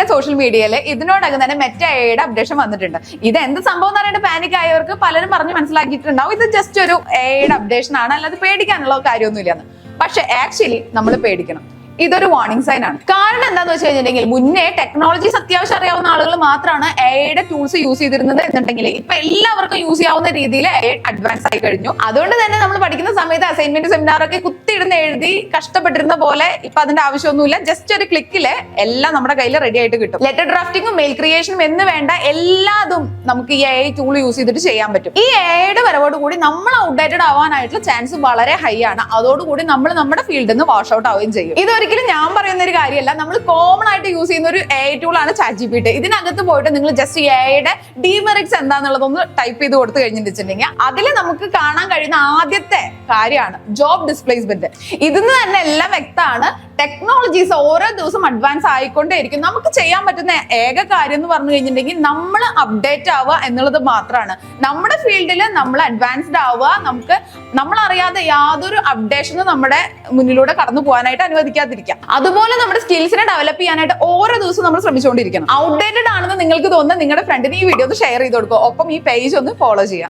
നമ്മുടെ സോഷ്യൽ മീഡിയയിൽ ഇതിനോടകം തന്നെ മെറ്റ എയുടെ അപ്ഡേഷൻ വന്നിട്ടുണ്ട്. ഇത് എന്ത് സംഭവം എന്ന് പറയുന്നത് പാനിക് ആയവർക്ക് പലരും പറഞ്ഞ് മനസ്സിലാക്കിയിട്ടുണ്ടാവും ഇത് ജസ്റ്റ് ഒരു എയുടെ അപ്ഡേഷൻ ആണ്, അല്ലാതെ പേടിക്കാനുള്ള കാര്യമൊന്നുമില്ലെന്ന്. പക്ഷെ ആക്ച്വലി നമ്മൾ പേടിക്കണം. ഇതൊരു വാർണിംഗ് സൈൻ ആണ്. കാരണം എന്താന്ന് വെച്ച് കഴിഞ്ഞിട്ടുണ്ടെങ്കിൽ മുന്നേ ടെക്നോളജീസ് അത്യാവശ്യം അറിയാവുന്ന ആളുകൾ മാത്രമാണ് എയുടെ ടൂൾസ് യൂസ് ചെയ്തിരുന്നത് എന്നുണ്ടെങ്കിൽ ഇപ്പൊ എല്ലാവർക്കും യൂസ് ചെയ്യാവുന്ന രീതിയിൽ അഡ്വാൻസ് ആയി കഴിഞ്ഞു. അതുകൊണ്ട് തന്നെ നമ്മൾ പഠിക്കുന്ന സമയത്ത് അസൈൻമെന്റ് സെമിനാർ ഒക്കെ കുത്തിയിരുന്ന് എഴുതി കഷ്ടപ്പെട്ടിരുന്ന പോലെ ഇപ്പൊ അതിന്റെ ആവശ്യമൊന്നുമില്ല. ജസ്റ്റ് ഒരു ക്ലിക്കില് എല്ലാം നമ്മുടെ കയ്യിൽ റെഡി ആയിട്ട് കിട്ടും. ലെറ്റർ ഡ്രാഫ്റ്റിംഗും മെയിൽ ക്രിയേഷനും എന്ന് വേണ്ട എല്ലാതും നമുക്ക് ഈ എ ടൂൾ യൂസ് ചെയ്തിട്ട് ചെയ്യാൻ പറ്റും. ഈ എയുടെ വരവോടുകൂടി നമ്മൾ ഔട്ട്ഡേറ്റഡ് ആവാനായിട്ടുള്ള ചാൻസ് വളരെ ഹൈ ആണ്. അതോടുകൂടി നമ്മൾ നമ്മുടെ ഫീൽഡിൽ നിന്ന് വാഷ് ഔട്ട് ആവുകയും ചെയ്യും. ഇതൊരിക്കലും ഞാൻ പറയുന്ന ഒരു കാര്യമല്ല, നമ്മൾ കോമൺ ആയിട്ട് യൂസ് ചെയ്യുന്ന ഒരു എ ടൂൾ ആണ് ChatGPT. ഇതിനകത്ത് പോയിട്ട് നിങ്ങൾ ജസ്റ്റ് എയുടെ ഡീമെറിറ്റ്സ് എന്താന്നുള്ളതൊന്ന് ടൈപ്പ് ചെയ്ത് കൊടുത്തു കഴിഞ്ഞിട്ടുണ്ടെങ്കിൽ അതിൽ നമുക്ക് കാണാൻ കഴിയുന്ന ആദ്യത്തെ കാര്യമാണ് ജോബ് ഡിസ്പ്ലേസ്മെന്റ്. ഇതിന് തന്നെ എല്ലാം വ്യക്തമാണ്. ടെക്നോളജീസ് ഓരോ ദിവസം അഡ്വാൻസ് ആയിക്കൊണ്ടേയിരിക്കും. നമുക്ക് ചെയ്യാൻ പറ്റുന്ന ഏക കാര്യം എന്ന് പറഞ്ഞു കഴിഞ്ഞിട്ടുണ്ടെങ്കിൽ നമ്മൾ അപ്ഡേറ്റ് ആവുക എന്നുള്ളത് മാത്രമാണ്. നമ്മുടെ ഫീൽഡിൽ നമ്മൾ അഡ്വാൻസ്ഡ് ആവുക, നമുക്ക് നമ്മളറിയാതെ യാതൊരു അപ്ഡേഷനും നമ്മുടെ മുന്നിലൂടെ കടന്നു പോകാനായിട്ട് അനുവദിക്കാതിരിക്കാം. അതുപോലെ നമ്മുടെ സ്കിൽസിനെ ഡെവലപ്പ് ചെയ്യാനായിട്ട് ഓരോ ദിവസവും നമ്മൾ ശ്രമിച്ചുകൊണ്ടിരിക്കണം. ഔട്ട്ഡേറ്റഡ് ആണെന്ന് നിങ്ങൾക്ക് തോന്നുന്ന നിങ്ങളുടെ ഫ്രണ്ടിന് ഈ വീഡിയോ ഒന്ന് ഷെയർ ചെയ്ത് കൊടുക്കുക. ഒപ്പം ഈ പേജ് ഒന്ന് ഫോളോ ചെയ്യാം.